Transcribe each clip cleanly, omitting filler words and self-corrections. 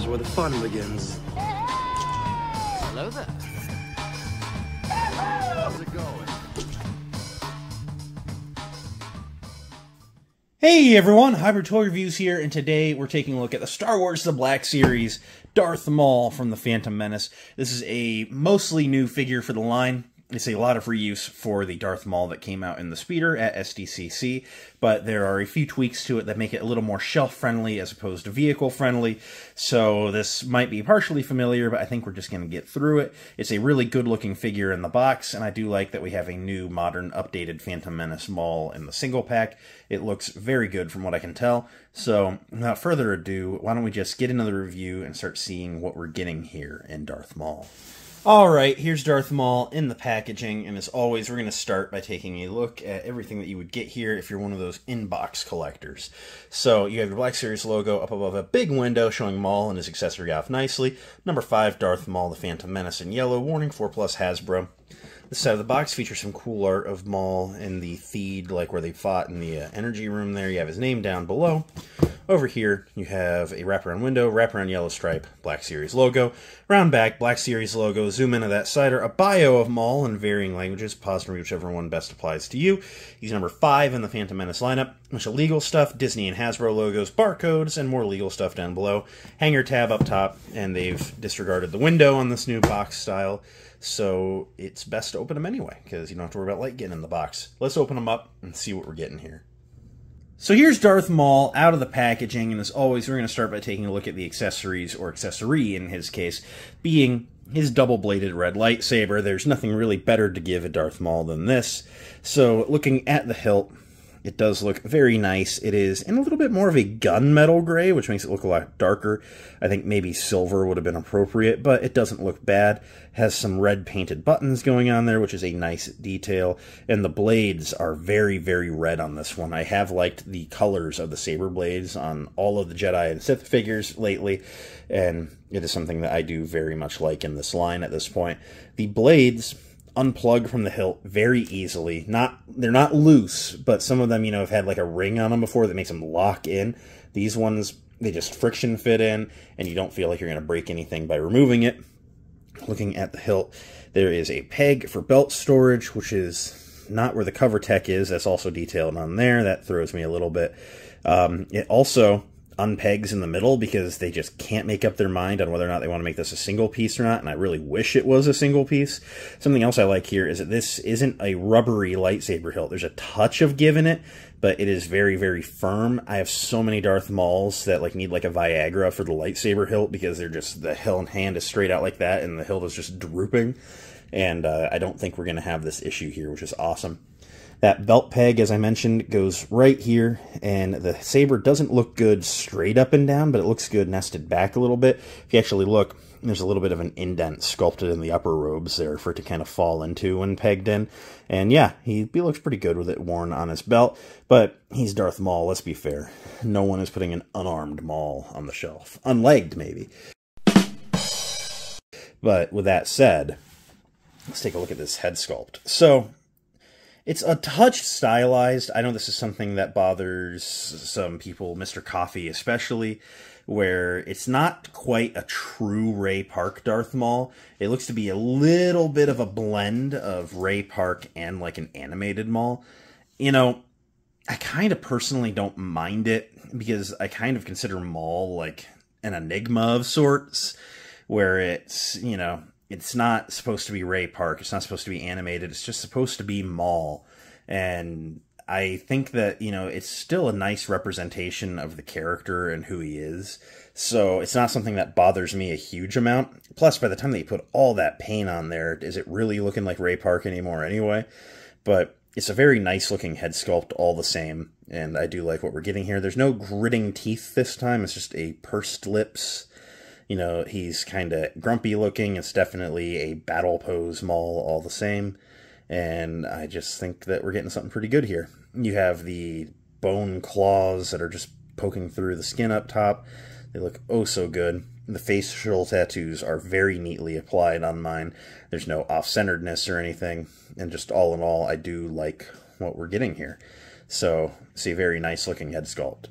is where the fun begins. Hello there. How's it going? Hey everyone, Hybrid Toy Reviews here, and today we're taking a look at the Star Wars The Black Series, Darth Maul from The Phantom Menace. This is a mostly new figure for the line. It's a lot of reuse for the Darth Maul that came out in the speeder at SDCC, but there are a few tweaks to it that make it a little more shelf-friendly as opposed to vehicle-friendly, so this might be partially familiar, but I think we're just going to get through it. It's a really good-looking figure in the box, and I do like that we have a new, modern, updated Phantom Menace Maul in the single pack. It looks very good from what I can tell, so without further ado, why don't we just get into the review and start seeing what we're getting here in Darth Maul. Alright, here's Darth Maul in the packaging, and as always, we're going to start by taking a look at everything that you would get here if you're one of those in-box collectors. So, you have your Black Series logo up above a big window showing Maul and his accessory off nicely. Number 5, Darth Maul, the Phantom Menace in yellow. Warning, 4+ Hasbro. This side of the box features some cool art of Maul in the Theed, like where they fought in the energy room there. You have his name down below. Over here, you have a wraparound window, wraparound yellow stripe, Black Series logo. Round back, Black Series logo. Zoom into that cider. A bio of Maul in varying languages. Pause to read whichever one best applies to you. He's number 5 in the Phantom Menace lineup. A bunch of legal stuff, Disney and Hasbro logos, barcodes, and more legal stuff down below. Hanger tab up top, and they've disregarded the window on this new box style. So it's best to open them anyway, because you don't have to worry about light getting in the box. Let's open them up and see what we're getting here. So here's Darth Maul out of the packaging, and as always, we're going to start by taking a look at the accessories, or accessory in his case, being his double-bladed red lightsaber. There's nothing really better to give a Darth Maul than this. So looking at the hilt, it does look very nice. It is in a little bit more of a gunmetal gray, which makes it look a lot darker. I think maybe silver would have been appropriate, but it doesn't look bad. Has some red painted buttons going on there, which is a nice detail. And the blades are very, very red on this one. I have liked the colors of the saber blades on all of the Jedi and Sith figures lately, and it is something that I do very much like in this line at this point. The blades unplug from the hilt very easily. They're not loose, but some of them, you know, have had like a ring on them before that makes them lock in. These ones, they just friction fit in, and you don't feel like you're going to break anything by removing it. Looking at the hilt, there is a peg for belt storage, which is not where the cover tech is. That's also detailed on there. That throws me a little bit. It also unpegs in the middle because they just can't make up their mind on whether or not they want to make this a single piece or not, and I really wish it was a single piece. Something else I like here is that this isn't a rubbery lightsaber hilt. There's a touch of give in it, but it is very, very firm. I have so many Darth Mauls that like need like a Viagra for the lightsaber hilt because they're just, the hilt hand is straight out like that and the hilt is just drooping, and I don't think we're going to have this issue here, which is awesome. That belt peg, as I mentioned, goes right here, and the saber doesn't look good straight up and down, but it looks good nested back a little bit. If you actually look, there's a little bit of an indent sculpted in the upper robes there for it to kind of fall into when pegged in. And yeah, he looks pretty good with it worn on his belt, but he's Darth Maul, let's be fair. No one is putting an unarmed Maul on the shelf. Unlegged, maybe. But with that said, let's take a look at this head sculpt. So it's a touch stylized. I know this is something that bothers some people, Mr. Coffee especially, where it's not quite a true Ray Park Darth Maul. It looks to be a little bit of a blend of Ray Park and like an animated Maul. You know, I kind of personally don't mind it because I kind of consider Maul like an enigma of sorts, where it's, you know, it's not supposed to be Ray Park. It's not supposed to be animated. It's just supposed to be Maul. And I think that, you know, it's still a nice representation of the character and who he is. So it's not something that bothers me a huge amount. Plus, by the time that you put all that paint on there, is it really looking like Ray Park anymore anyway? But it's a very nice looking head sculpt all the same. And I do like what we're getting here. There's no gritting teeth this time. It's just a pursed lips. You know, he's kind of grumpy looking. It's definitely a battle pose Maul all the same. And I just think that we're getting something pretty good here. You have the bone claws that are just poking through the skin up top. They look oh so good. The facial tattoos are very neatly applied on mine. There's no off-centeredness or anything. And just all in all, I do like what we're getting here. So, it's a very nice looking head sculpt.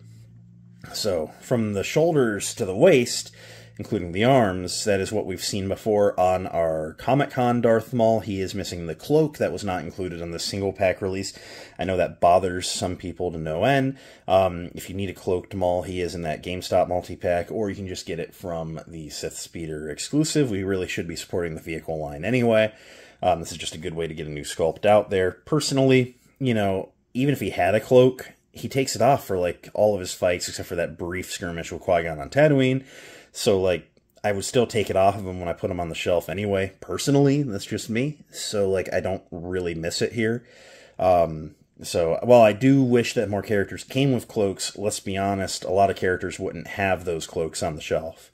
So, from the shoulders to the waist, including the arms. That is what we've seen before on our Comic-Con Darth Maul. He is missing the cloak. That was not included on the single pack release. I know that bothers some people to no end. If you need a cloaked Maul, he is in that GameStop multi-pack, or you can just get it from the Sith Speeder exclusive. We really should be supporting the vehicle line anyway. This is just a good way to get a new sculpt out there. Personally, you know, even if he had a cloak, he takes it off for, like, all of his fights, except for that brief skirmish with Qui-Gon on Tatooine. So, like, I would still take it off of him when I put him on the shelf anyway. Personally, that's just me. So, like, I don't really miss it here. So, while I do wish that more characters came with cloaks, let's be honest, a lot of characters wouldn't have those cloaks on the shelf.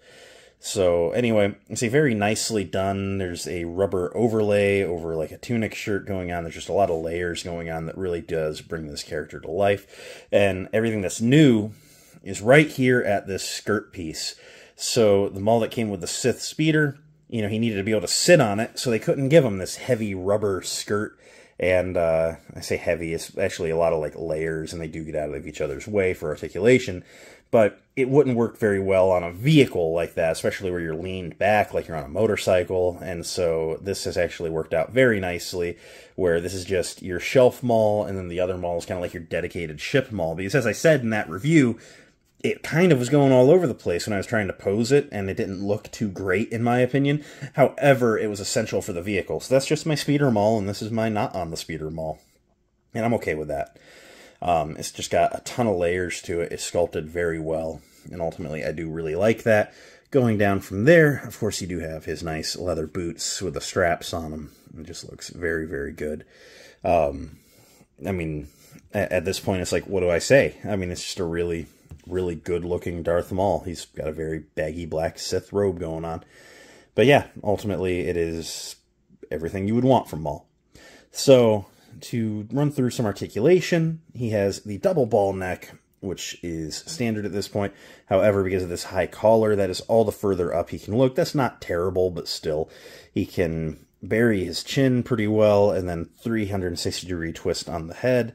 So, anyway, it's a very nicely done. There's a rubber overlay over, like, a tunic shirt going on. There's just a lot of layers going on that really does bring this character to life. And everything that's new is right here at this skirt piece. So, the Maul that came with the Sith Speeder, you know, he needed to be able to sit on it, so they couldn't give him this heavy rubber skirt. And I say heavy, it's actually a lot of, like, layers, and they do get out of each other's way for articulation. But it wouldn't work very well on a vehicle like that, especially where you're leaned back like you're on a motorcycle. And so this has actually worked out very nicely, where this is just your shelf Maul, and then the other Maul is kind of like your dedicated ship Maul. Because as I said in that review, it kind of was going all over the place when I was trying to pose it, and it didn't look too great, in my opinion. However, it was essential for the vehicle. So that's just my speeder Maul, and this is my not on the speeder Maul. And I'm okay with that. It's just got a ton of layers to it. It's sculpted very well, and ultimately I do really like that. Going down from there, of course, you do have his nice leather boots with the straps on them. It just looks very, very good. I mean, at this point, it's like, what do I say? I mean, it's just a really, really good-looking Darth Maul. He's got a very baggy black Sith robe going on. But yeah, ultimately, it is everything you would want from Maul. So, to run through some articulation, he has the double ball neck, which is standard at this point. However, because of this high collar, that is all the further up he can look. That's not terrible, but still, he can bury his chin pretty well, and then 360-degree twist on the head.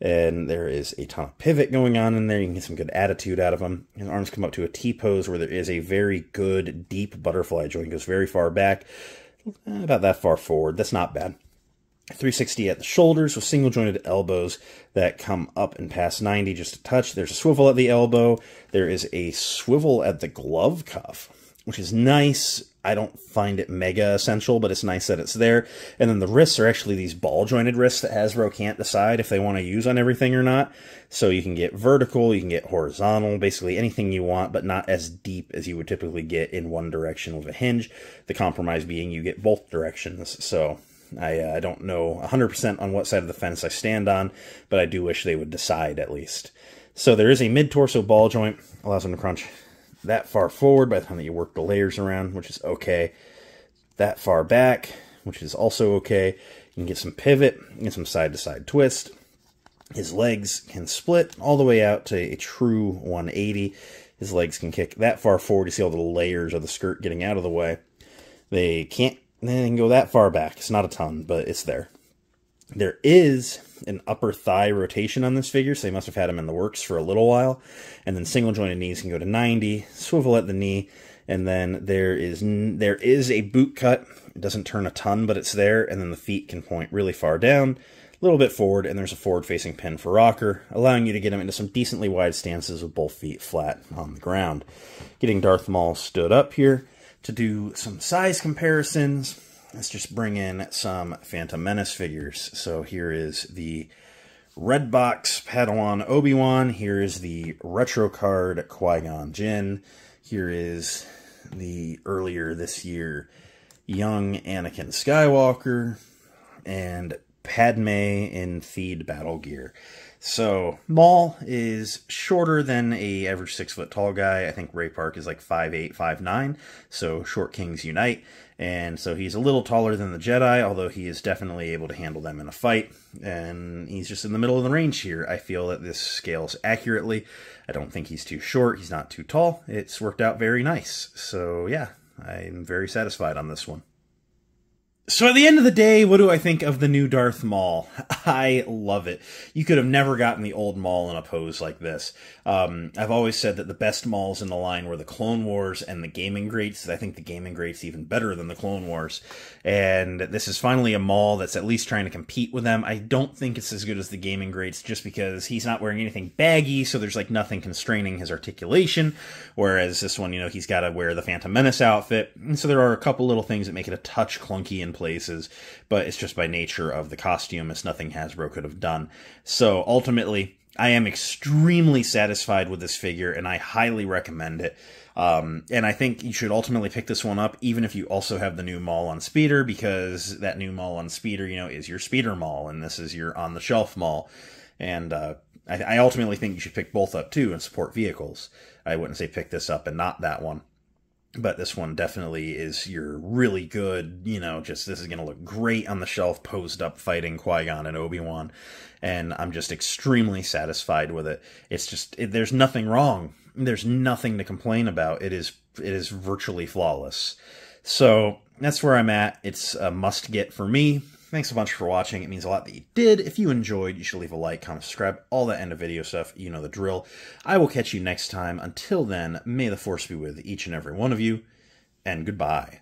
And there is a ton of pivot going on in there. You can get some good attitude out of him. His arms come up to a T-pose where there is a very good deep butterfly joint. It goes very far back, about that far forward. That's not bad. 360 at the shoulders with single-jointed elbows that come up and past 90 just a touch. There's a swivel at the elbow. There is a swivel at the glove cuff, which is nice. I don't find it mega essential, but it's nice that it's there. And then the wrists are actually these ball-jointed wrists that Hasbro can't decide if they want to use on everything or not. So you can get vertical, you can get horizontal, basically anything you want, but not as deep as you would typically get in one direction with a hinge. The compromise being you get both directions. So I don't know 100% on what side of the fence I stand on, but I do wish they would decide at least. So there is a mid-torso ball joint, allows them to crunch that far forward by the time that you work the layers around, which is okay. That far back, which is also okay. You can get some pivot, get some side-to-side twist. His legs can split all the way out to a true 180. His legs can kick that far forward. You see all the layers of the skirt getting out of the way. They can't then go that far back. It's not a ton, but it's there. There is an upper thigh rotation on this figure, so they must have had him in the works for a little while. And then single-jointed knees can go to 90, swivel at the knee, and then there is a boot cut. It doesn't turn a ton, but it's there, and then the feet can point really far down, a little bit forward, and there's a forward-facing pin for rocker, allowing you to get him into some decently wide stances with both feet flat on the ground. Getting Darth Maul stood up here to do some size comparisons. Let's just bring in some Phantom Menace figures. So here is the Red Box Padawan Obi-Wan. Here is the Retro Card Qui-Gon Jinn. Here is the earlier this year young Anakin Skywalker. And Padme in Theed battle gear. So Maul is shorter than a average 6-foot tall guy. I think Ray Park is like 5'8", 5'9", so short kings unite. And so he's a little taller than the Jedi, although he is definitely able to handle them in a fight. And he's just in the middle of the range here. I feel that this scales accurately. I don't think he's too short. He's not too tall. It's worked out very nice. So yeah, I'm very satisfied on this one. So at the end of the day, what do I think of the new Darth Maul? I love it. You could have never gotten the old Maul in a pose like this. I've always said that the best Mauls in the line were the Clone Wars and the Gaming Greats. I think the Gaming Greats even better than the Clone Wars. And this is finally a Maul that's at least trying to compete with them. I don't think it's as good as the Gaming Greats just because he's not wearing anything baggy, so there's like nothing constraining his articulation. Whereas this one, he's got to wear the Phantom Menace outfit. And so there are a couple little things that make it a touch clunky in places, but it's just by nature of the costume. It's nothing Hasbro could have done. So ultimately, I am extremely satisfied with this figure, and I highly recommend it. And I think you should ultimately pick this one up, even if you also have the new Maul on Speeder, because that new Maul on Speeder, is your Speeder Maul, and this is your on-the-shelf Maul. And I ultimately think you should pick both up, too, and support vehicles. I wouldn't say pick this up and not that one. But this one definitely is your really good, this is going to look great on the shelf, posed up, fighting Qui-Gon and Obi-Wan. And I'm just extremely satisfied with it. It's just, there's nothing wrong. There's nothing to complain about. It is virtually flawless. So that's where I'm at. It's a must get for me. Thanks a bunch for watching. It means a lot that you did. If you enjoyed, you should leave a like, comment, subscribe, all that end of video stuff. You know the drill. I will catch you next time. Until then, may the Force be with each and every one of you, and goodbye.